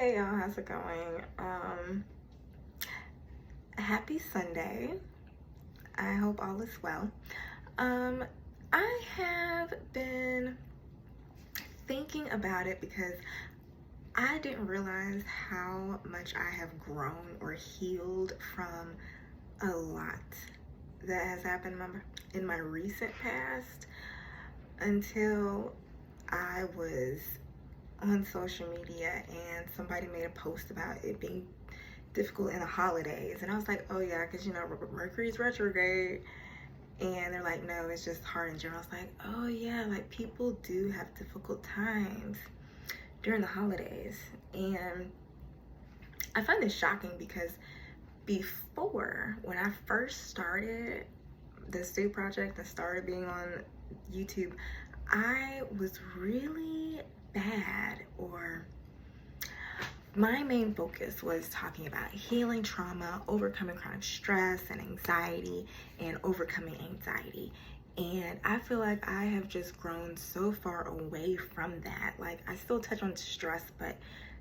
Hey y'all, how's it going? Happy Sunday. I hope all is well. Um, I have been thinking about it because I didn't realize how much I have grown or healed from a lot that has happened in my recent past until I was on social media and somebody made a post about it being difficult in the holidays, and I was like, oh yeah, because Mercury's retrograde. And they're like, no, it's just hard in general. I was like, oh yeah, like people do have difficult times during the holidays. And I find this shocking because before, when I first started the Stew Project and started being on YouTube, I was really bad, or my main focus was talking about healing trauma, overcoming chronic stress and anxiety, and overcoming anxiety. And I feel like I have just grown so far away from that. Like, I still touch on stress, but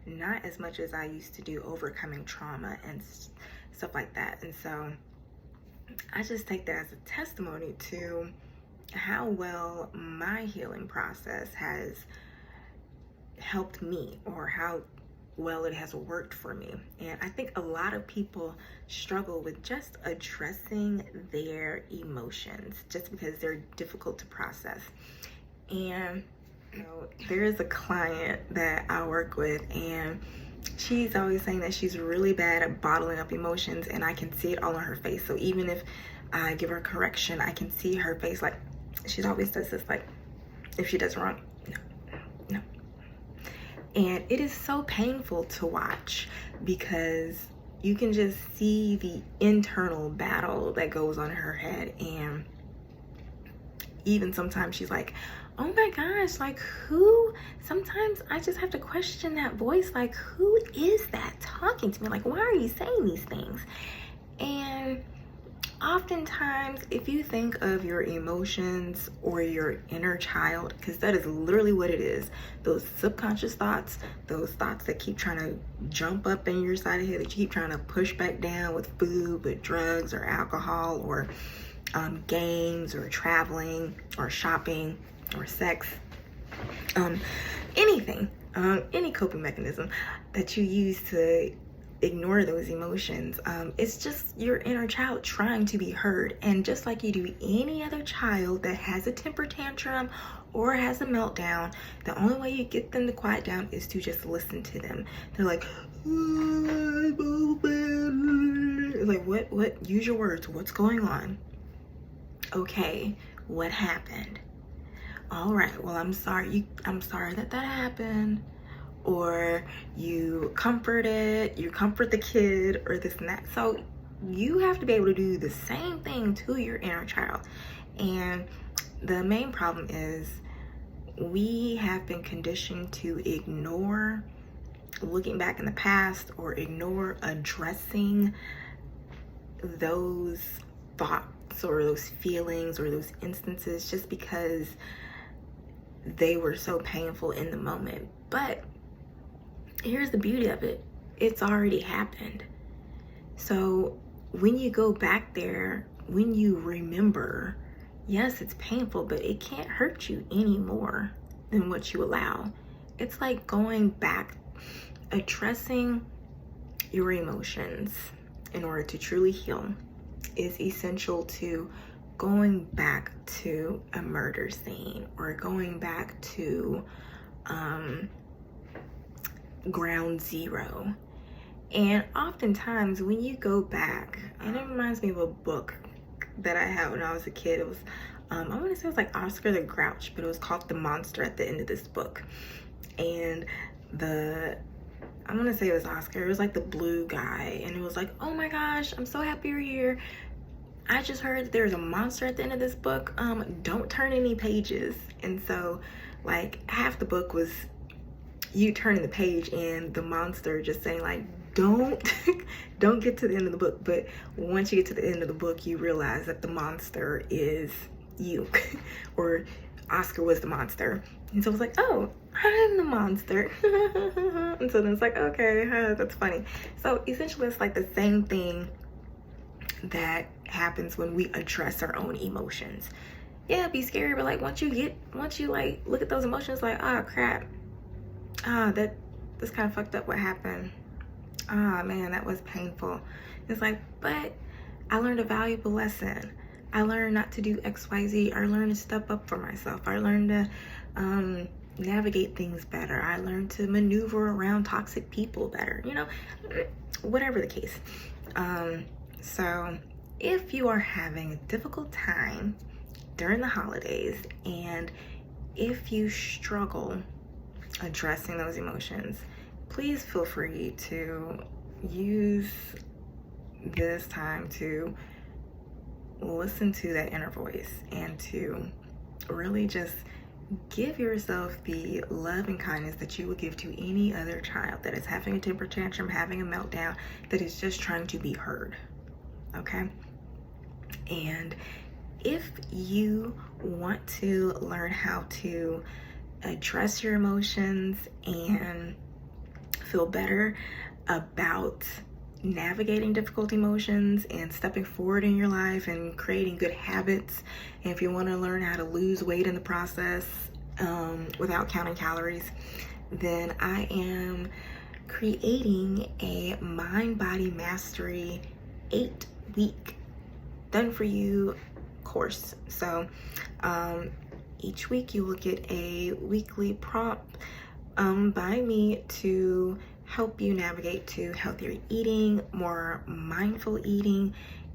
not as much as I used to do overcoming trauma and stuff like that. And so I just take that as a testimony to how well my healing process has helped me, or how well it has worked for me. And I think a lot of people struggle with just addressing their emotions just because they're difficult to process. And there is a client that I work with, and she's always saying that she's really bad at bottling up emotions, and I can see it all on her face. So even if I give her correction, I can see her face, like she always does this, like if she does wrong, no. And it is so painful to watch because you can just see the internal battle that goes on in her head. And even sometimes she's like, oh my gosh, like who? Sometimes I just have to question that voice, like who is that talking to me? Like, why are you saying these things? And oftentimes, if you think of your emotions or your inner child, because that is literally what it is, those subconscious thoughts, those thoughts that keep trying to jump up in your side of the head, that you keep trying to push back down with food, with drugs or alcohol, or games, or traveling, or shopping, or sex, anything, any coping mechanism that you use to ignore those emotions. It's just your inner child trying to be heard. And just like you do any other child that has a temper tantrum or has a meltdown, the only way you get them to quiet down is to just listen to them. They're like, it's like, what? Use your words. What's going on? Okay, what happened? All right, well, I'm sorry that happened. Or you comfort the kid, or this and that. So you have to be able to do the same thing to your inner child. And the main problem is we have been conditioned to ignore looking back in the past, or ignore addressing those thoughts or those feelings or those instances just because they were so painful in the moment. But here's the beauty of it. It's already happened. So when you go back there, when you remember, yes, it's painful, but it can't hurt you any more than what you allow. It's like going back, addressing your emotions in order to truly heal is essential to going back to a murder scene, or going back to ground zero. And oftentimes when you go back, and it reminds me of a book that I had when I was a kid. It was I want to say it was like Oscar the Grouch, but it was called The Monster at the end of this book. And I want to say it was Oscar. It was like the blue guy, and it was like, oh my gosh, I'm so happy you're here. I just heard that there's a monster at the end of this book. Don't turn any pages. And so like half the book was you turning the page and the monster just saying like, don't get to the end of the book. But once you get to the end of the book, you realize that the monster is you or Oscar was the monster. And so I was like, oh, I'm the monster. And so then it's like, okay, that's funny. So essentially it's like the same thing that happens when we address our own emotions. Yeah, it'd be scary, but like once you like look at those emotions like, oh crap, that's kind of fucked up what happened. Oh man, that was painful. It's like, but I learned a valuable lesson. I learned not to do XYZ. I learned to step up for myself. I learned to navigate things better. I learned to maneuver around toxic people better, you know, whatever the case. So if you are having a difficult time during the holidays, and if you struggle addressing those emotions, please feel free to use this time to listen to that inner voice and to really just give yourself the love and kindness that you would give to any other child that is having a temper tantrum, having a meltdown, that is just trying to be heard. Okay? And if you want to learn how to address your emotions and feel better about navigating difficult emotions and stepping forward in your life and creating good habits, and if you want to learn how to lose weight in the process without counting calories, then I am creating a Mind Body Mastery 8-week done for you course. So each week you will get a weekly prompt by me to help you navigate to healthier eating, more mindful eating,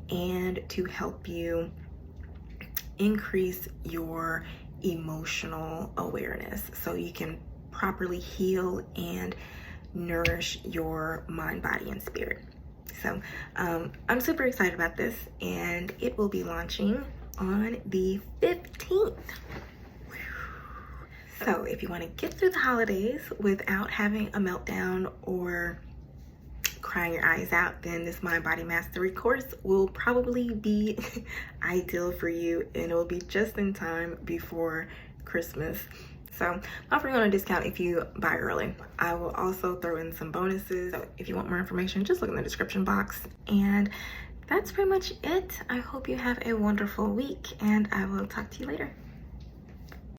and to help you increase your emotional awareness so you can properly heal and nourish your mind, body, and spirit. So I'm super excited about this, and it will be launching on the 15th. So if you want to get through the holidays without having a meltdown or crying your eyes out, then this Mind Body Mastery course will probably be ideal for you, and it will be just in time before Christmas. So I'm offering on a discount if you buy early. I will also throw in some bonuses. So if you want more information, just look in the description box. And that's pretty much it. I hope you have a wonderful week, and I will talk to you later.